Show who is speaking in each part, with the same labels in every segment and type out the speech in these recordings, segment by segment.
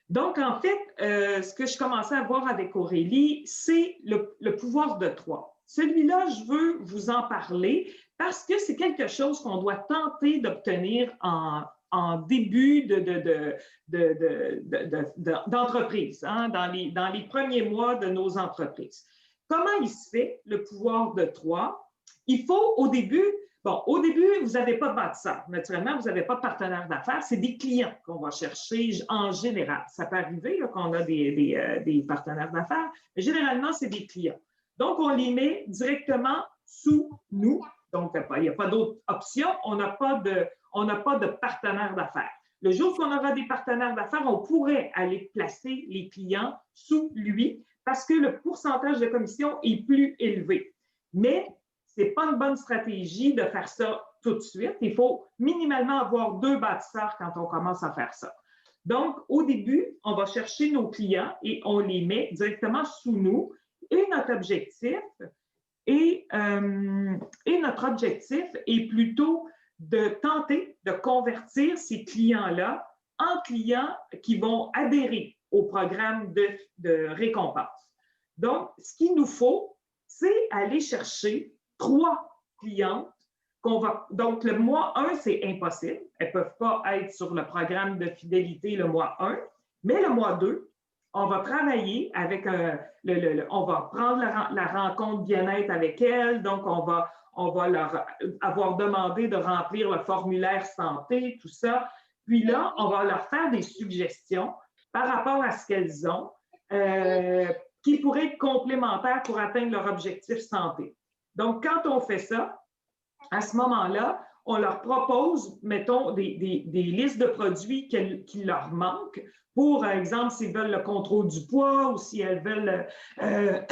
Speaker 1: Donc, en fait, ce que je commençais à voir avec Aurélie, c'est le pouvoir de 3. Celui-là, je veux vous en parler parce que c'est quelque chose qu'on doit tenter d'obtenir en début d'entreprise, hein, dans les premiers mois de nos entreprises. Comment il se fait, le pouvoir de 3? Il faut, au début, vous n'avez pas de bâtisseur. Naturellement, vous n'avez pas de partenaire d'affaires. C'est des clients qu'on va chercher en général. Ça peut arriver qu'on a des partenaires d'affaires, mais généralement, c'est des clients. Donc, on les met directement sous nous. Donc, il n'y a pas d'autre option. On n'a pas de partenaire d'affaires. Le jour qu'on aura des partenaires d'affaires, on pourrait aller placer les clients sous lui parce que le pourcentage de commission est plus élevé. Mais ce n'est pas une bonne stratégie de faire ça tout de suite. Il faut minimalement avoir 2 bâtisseurs quand on commence à faire ça. Donc, au début, on va chercher nos clients et on les met directement sous nous. Et notre objectif est plutôt de tenter de convertir ces clients-là en clients qui vont adhérer au programme de récompense. Donc, ce qu'il nous faut, c'est aller chercher 3 clientes qu'on va. Donc, le mois 1, c'est impossible. Elles ne peuvent pas être sur le programme de fidélité le mois 1, mais le mois 2, on va travailler avec on va prendre la rencontre bien-être avec elles. Donc, on va leur avoir demandé de remplir le formulaire santé, tout ça. Puis là, on va leur faire des suggestions par rapport à ce qu'elles ont qui pourraient être complémentaires pour atteindre leur objectif santé. Donc, quand on fait ça, à ce moment-là, on leur propose, mettons, des listes de produits qui leur manquent pour, par exemple, s'ils veulent le contrôle du poids ou si elles veulent, elles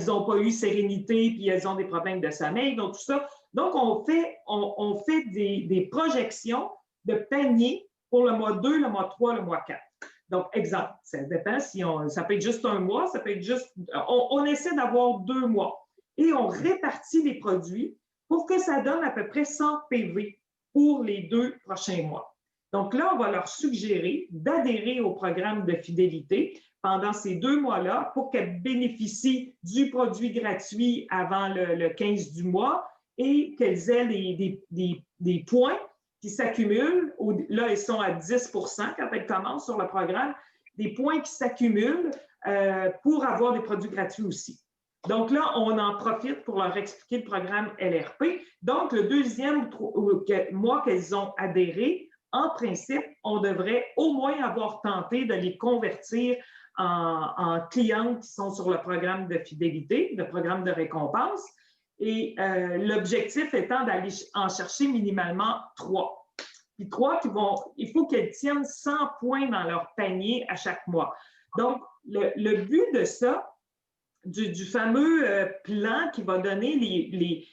Speaker 1: n'ont pas eu sérénité puis elles ont des problèmes de sommeil, donc tout ça. Donc, on fait des projections de panier pour le mois 2, le mois 3, le mois 4. Donc, exemple, ça dépend si ça peut être juste un mois, ça peut être juste. On essaie d'avoir 2 mois et on répartit les produits pour que ça donne à peu près 100 PV pour les 2 prochains mois. Donc là, on va leur suggérer d'adhérer au programme de fidélité pendant ces 2 mois-là pour qu'elles bénéficient du produit gratuit avant le 15 du mois et qu'elles aient des points qui s'accumulent. Là, elles sont à 10 quand elles commencent sur le programme, des points qui s'accumulent pour avoir des produits gratuits aussi. Donc là, on en profite pour leur expliquer le programme LRP. Donc, le 2e mois qu'elles ont adhéré, en principe, on devrait au moins avoir tenté de les convertir en clientes qui sont sur le programme de fidélité, le programme de récompense. Et l'objectif étant d'aller en chercher minimalement 3. Puis 3 il faut qu'elles tiennent 100 points dans leur panier à chaque mois. Donc, le but de ça, du fameux plan qui va donner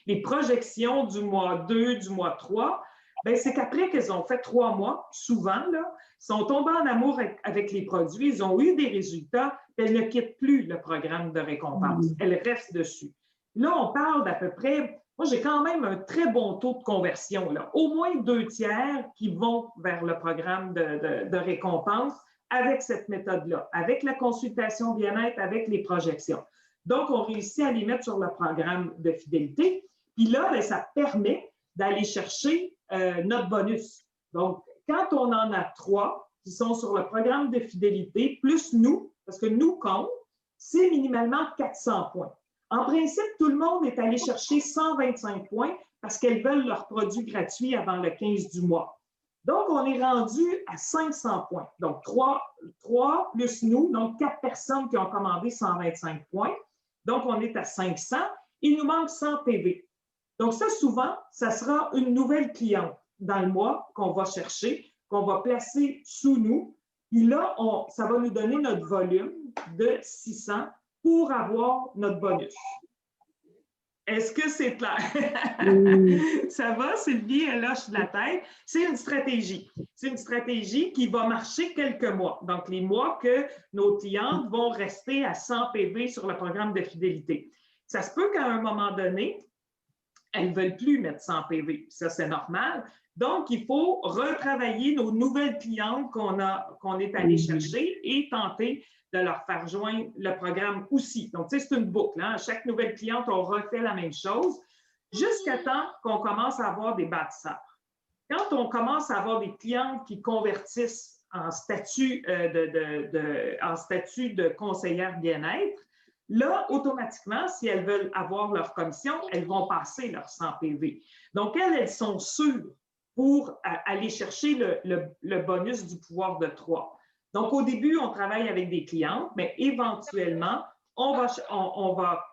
Speaker 1: les projections du mois 2, du mois 3, c'est qu'après qu'elles ont fait 3 mois, souvent, là, sont tombées en amour avec les produits, ils ont eu des résultats, elles ne quittent plus le programme de récompense, elles restent dessus. Là, on parle d'à peu près, moi j'ai quand même un très bon taux de conversion, là, au moins 2 tiers qui vont vers le programme de récompense avec cette méthode-là, avec la consultation bien-être, avec les projections. Donc, on réussit à les mettre sur le programme de fidélité. Puis là, ça permet d'aller chercher notre bonus. Donc, quand on en a 3 qui sont sur le programme de fidélité, plus nous, parce que nous compte, c'est minimalement 400 points. En principe, tout le monde est allé chercher 125 points parce qu'elles veulent leur produit gratuit avant le 15 du mois. Donc, on est rendu à 500 points. Donc, 3 plus nous, donc 4 personnes qui ont commandé 125 points. Donc, on est à 500. Il nous manque 100 PV. Donc, ça, souvent, ça sera une nouvelle cliente dans le mois qu'on va chercher, qu'on va placer sous nous. Puis là, ça va nous donner notre volume de 600 pour avoir notre bonus. Est-ce que c'est clair? Ça va, Sylvie, elle lâche la tête. C'est une stratégie. C'est une stratégie qui va marcher quelques mois. Donc, les mois que nos clientes vont rester à 100 PV sur le programme de fidélité. Ça se peut qu'à un moment donné, elles ne veulent plus mettre 100 PV. Ça, c'est normal. Donc, il faut retravailler nos nouvelles clientes qu'on est allé chercher et tenter de leur faire joindre le programme aussi. Donc, tu sais, c'est une boucle. Hein? Chaque nouvelle cliente, on refait la même chose jusqu'à temps qu'on commence à avoir des bâtisseurs. Quand on commence à avoir des clientes qui convertissent en statut de conseillère bien-être, là, automatiquement, si elles veulent avoir leur commission, elles vont passer leur 100 PV. Donc, elles sont sûres pour aller chercher le bonus du pouvoir de 3. Donc, au début, on travaille avec des clientes, mais éventuellement, on va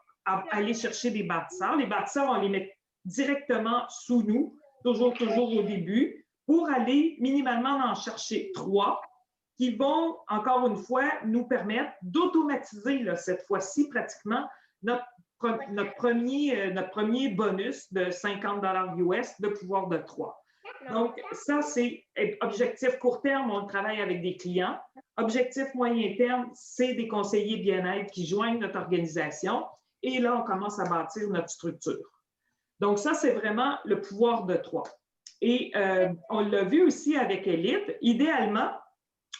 Speaker 1: aller chercher des bâtisseurs. Les bâtisseurs, on les met directement sous nous, toujours au début, pour aller minimalement en chercher 3 qui vont, encore une fois, nous permettre d'automatiser, cette fois-ci, pratiquement notre premier bonus de 50 US de pouvoir de 3. Donc, ça, c'est objectif court terme, on travaille avec des clients. Objectif moyen terme, c'est des conseillers bien-être qui joignent notre organisation. Et là, on commence à bâtir notre structure. Donc, ça, c'est vraiment le pouvoir de 3. Et on l'a vu aussi avec Elite. Idéalement,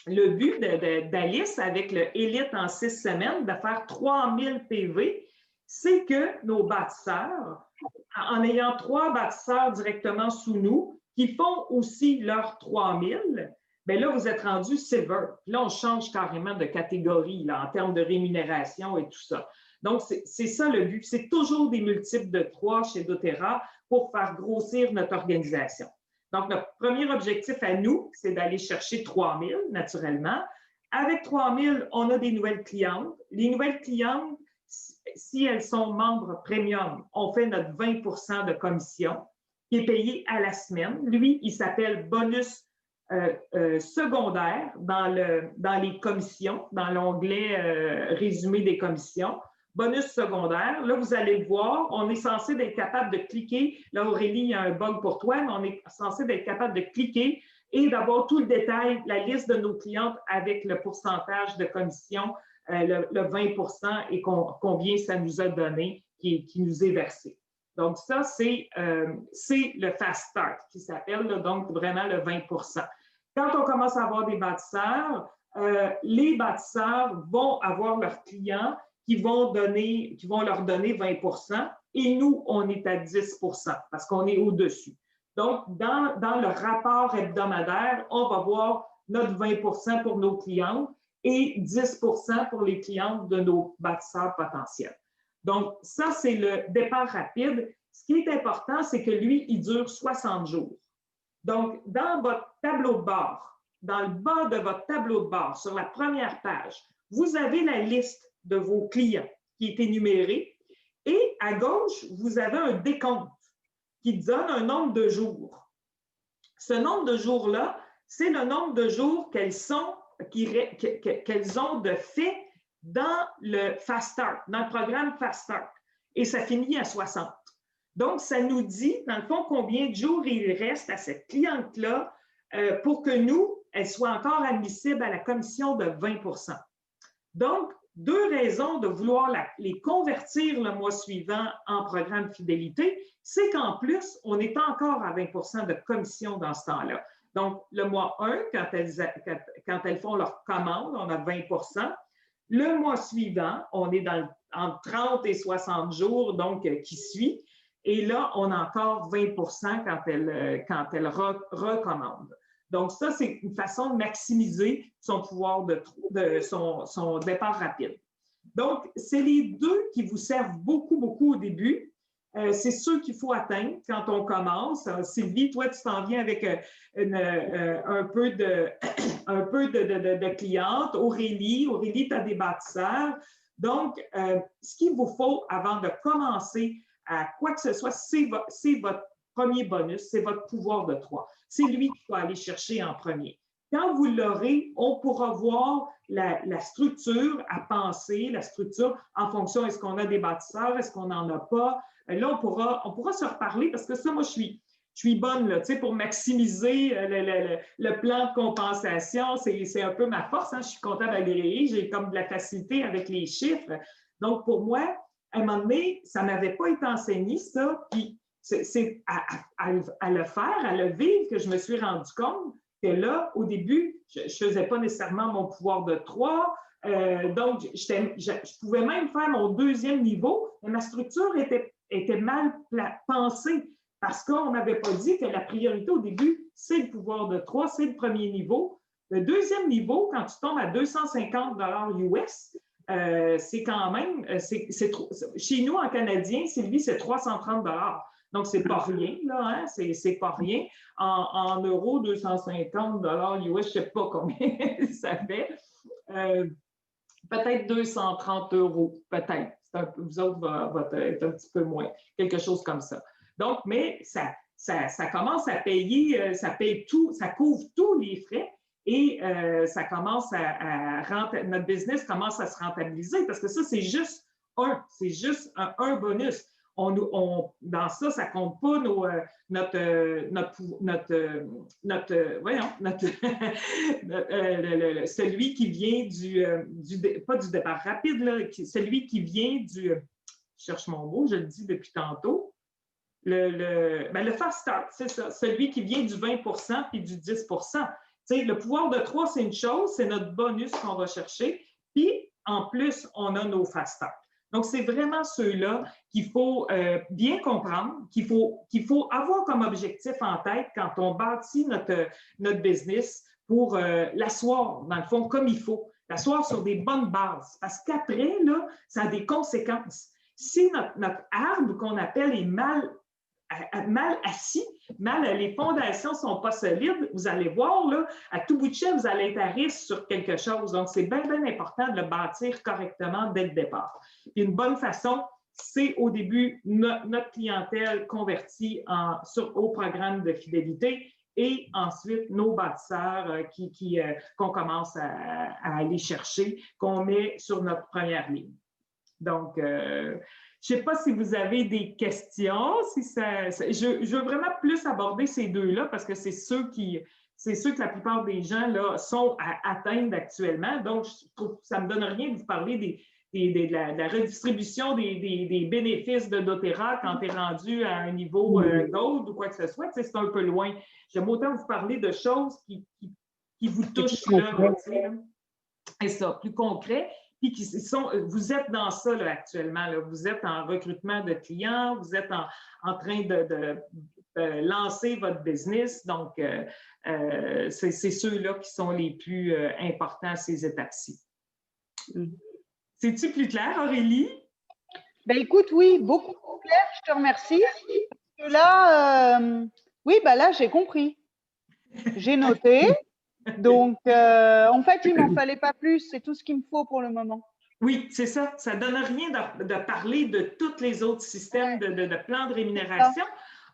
Speaker 1: le but d'Alice avec le Elite en 6 semaines, de faire 3000 PV, c'est que nos bâtisseurs, en ayant 3 bâtisseurs directement sous nous, qui font aussi leurs 3000, bien là, vous êtes rendu silver. Là, on change carrément de catégorie là, en termes de rémunération et tout ça. Donc, c'est ça le but. C'est toujours des multiples de 3 chez doTERRA pour faire grossir notre organisation. Donc, notre premier objectif à nous, c'est d'aller chercher 3000, naturellement. Avec 3000, on a des nouvelles clientes. Les nouvelles clientes, si elles sont membres premium, on fait notre 20 de commission qui est payé à la semaine. Lui, il s'appelle bonus secondaire dans les commissions, dans l'onglet résumé des commissions. Bonus secondaire, là, vous allez le voir, on est censé être capable de cliquer. Là, Aurélie, il y a un bug pour toi, mais on est censé être capable de cliquer et d'avoir tout le détail, la liste de nos clientes avec le pourcentage de commission, le 20 et combien ça nous a donné, qui nous est versé. Donc, ça, c'est le Fast Start qui s'appelle, donc vraiment le 20 Quand on commence à avoir des bâtisseurs, les bâtisseurs vont avoir leurs clients qui vont leur donner 20 et nous, on est à 10 parce qu'on est au-dessus. Donc, dans le rapport hebdomadaire, on va voir notre 20 pour nos clientes et 10 pour les clientes de nos bâtisseurs potentiels. Donc, ça, c'est le départ rapide. Ce qui est important, c'est que lui, il dure 60 jours. Donc, dans votre tableau de bord, dans le bas de votre tableau de bord, sur la première page, vous avez la liste de vos clients qui est énumérée et à gauche, vous avez un décompte qui donne un nombre de jours. Ce nombre de jours-là, c'est le nombre de jours qu'elles ont de fait dans le Fast Start, dans le programme Fast Start. Et ça finit à 60. Donc, ça nous dit, dans le fond, combien de jours il reste à cette cliente-là pour que nous, elle soit encore admissible à la commission de 20 Donc, 2 raisons de vouloir les convertir le mois suivant en programme fidélité, c'est qu'en plus, on est encore à 20 de commission dans ce temps-là. Donc, le mois 1, quand elles font leur commande, on a 20 Le mois suivant, on est entre 30 et 60 jours, donc qui suit. Et là, on a encore 20 quand elles recommandent. Donc, ça, c'est une façon de maximiser son pouvoir son départ rapide. Donc, c'est les 2 qui vous servent beaucoup au début. C'est ceux qu'il faut atteindre quand on commence. Sylvie, toi, tu t'en viens avec un peu de clientes. Aurélie, tu as des bâtisseurs. Donc, ce qu'il vous faut avant de commencer à quoi que ce soit, c'est votre premier bonus, c'est votre pouvoir de 3. C'est lui qu'il faut aller chercher en premier. Quand vous l'aurez, on pourra voir la structure à penser, la structure en fonction, est-ce qu'on a des bâtisseurs, est-ce qu'on n'en a pas. Là, on pourra se reparler parce que ça, moi, je suis bonne là, pour maximiser le plan de compensation. C'est un peu ma force. Hein? Je suis comptable agréée, j'ai comme de la facilité avec les chiffres. Donc, pour moi, à un moment donné, ça ne m'avait pas été enseigné, ça. Puis, c'est à le faire, à le vivre, que je me suis rendu compte que là, au début, je ne faisais pas nécessairement mon pouvoir de 3. Donc, je pouvais même faire mon deuxième niveau, mais ma structure était mal pensée parce qu'on ne m'avait pas dit que la priorité au début, c'est le pouvoir de 3, c'est le premier niveau. Le deuxième niveau, quand tu tombes à 250 US, c'est quand même, chez nous en canadien, Sylvie, c'est 330 $. Donc, c'est pas rien, là, hein? C'est pas rien. En euros, 250 US, je ne sais pas combien ça fait. Peut-être 230 €, peut-être. Vous autres, va être un petit peu moins, quelque chose comme ça. Donc, mais ça commence à payer, ça paye tout, ça couvre tous les frais et ça commence notre business commence à se rentabiliser parce que ça, c'est juste un bonus. Dans ça, ça ne compte pas celui qui vient pas du départ rapide, là, celui qui vient je cherche mon mot, je le dis depuis tantôt, le fast start, c'est ça, celui qui vient du 20 % puis du 10 %. Le pouvoir de 3, c'est une chose, c'est notre bonus qu'on va chercher, puis en plus, on a nos fast start. Donc, c'est vraiment ceux-là qu'il faut bien comprendre, qu'il faut avoir comme objectif en tête quand on bâtit notre business pour l'asseoir, dans le fond, comme il faut, l'asseoir sur des bonnes bases. Parce qu'après, là, ça a des conséquences. Si notre arbre qu'on appelle est mal assis, les fondations ne sont pas solides, vous allez voir, là, à tout bout de champ, vous allez être à risque sur quelque chose. Donc, c'est bien, bien important de le bâtir correctement dès le départ. Puis une bonne façon, c'est au début notre clientèle convertie au programme de fidélité et ensuite nos bâtisseurs qu'on commence à aller chercher, qu'on met sur notre première ligne. Donc, je ne sais pas si vous avez des questions. Je veux vraiment plus aborder ces deux-là parce que c'est ceux que la plupart des gens là, sont à atteindre actuellement. Donc, je trouve que ça ne me donne rien de vous parler de la redistribution des bénéfices de doTERRA quand tu es rendu à un niveau Gold ou quoi que ce soit. C'est un peu loin. J'aime autant vous parler de choses qui vous touchent là. Et ça, plus concret. Puis vous êtes dans ça là, actuellement. Là. Vous êtes en recrutement de clients, vous êtes en train de lancer votre business. Donc, c'est ceux-là qui sont les plus importants à ces étapes-ci. C'est-tu plus clair, Aurélie?
Speaker 2: Ben écoute, oui, beaucoup plus clair. Je te remercie. Parce que là, oui, ben là, j'ai compris. J'ai noté. Donc, en fait, il ne m'en fallait pas plus. C'est tout ce qu'il me faut pour le moment.
Speaker 1: Oui, c'est ça. Ça ne donne rien de parler de tous les autres systèmes de plans de rémunération.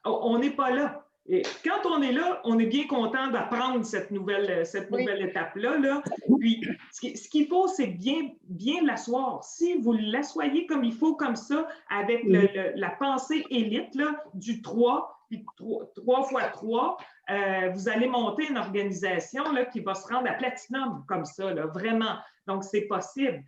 Speaker 1: On n'est pas là. Et quand on est là, on est bien content d'apprendre cette nouvelle étape-là. Là. Puis, ce qu'il faut, c'est bien l'asseoir. Si vous l'assoyez comme il faut, comme ça, avec la pensée élite là, du 3, puis 3 fois 3, vous allez monter une organisation là, qui va se rendre à platinum comme ça, là, vraiment. Donc, c'est possible.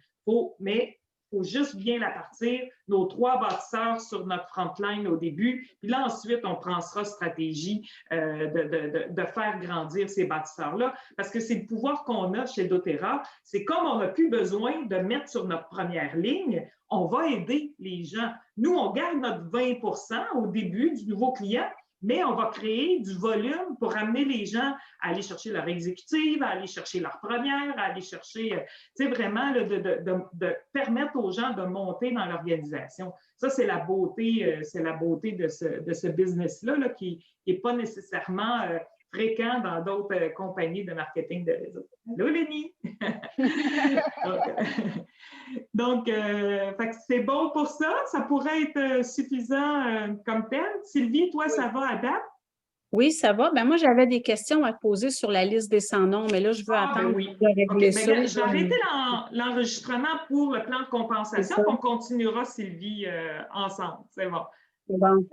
Speaker 1: Mais il faut juste bien la partir, nos 3 bâtisseurs sur notre frontline au début, puis là, ensuite, on pensera stratégie de faire grandir ces bâtisseurs-là, parce que c'est le pouvoir qu'on a chez doTERRA, c'est comme on n'a plus besoin de mettre sur notre première ligne, on va aider les gens. Nous, on garde notre 20 % au début du nouveau client, mais on va créer du volume pour amener les gens à aller chercher leur exécutive, à aller chercher leur première, à aller chercher, tu sais, vraiment là, de permettre aux gens de monter dans l'organisation. Ça, c'est la beauté de ce business-là là, qui n'est pas nécessairement fréquent dans d'autres compagnies de marketing de réseau. Allô, Lénie! Donc, c'est bon pour ça. Ça pourrait être suffisant comme tel. Sylvie, toi, ça va à date?
Speaker 3: Oui, ça va. Ben moi, j'avais des questions à te poser sur la liste des 100 noms, mais là, je veux attendre de régler ça.
Speaker 1: Je vais arrêter l'enregistrement pour le plan de compensation, puis on continuera, Sylvie, ensemble. C'est bon.
Speaker 3: C'est bon.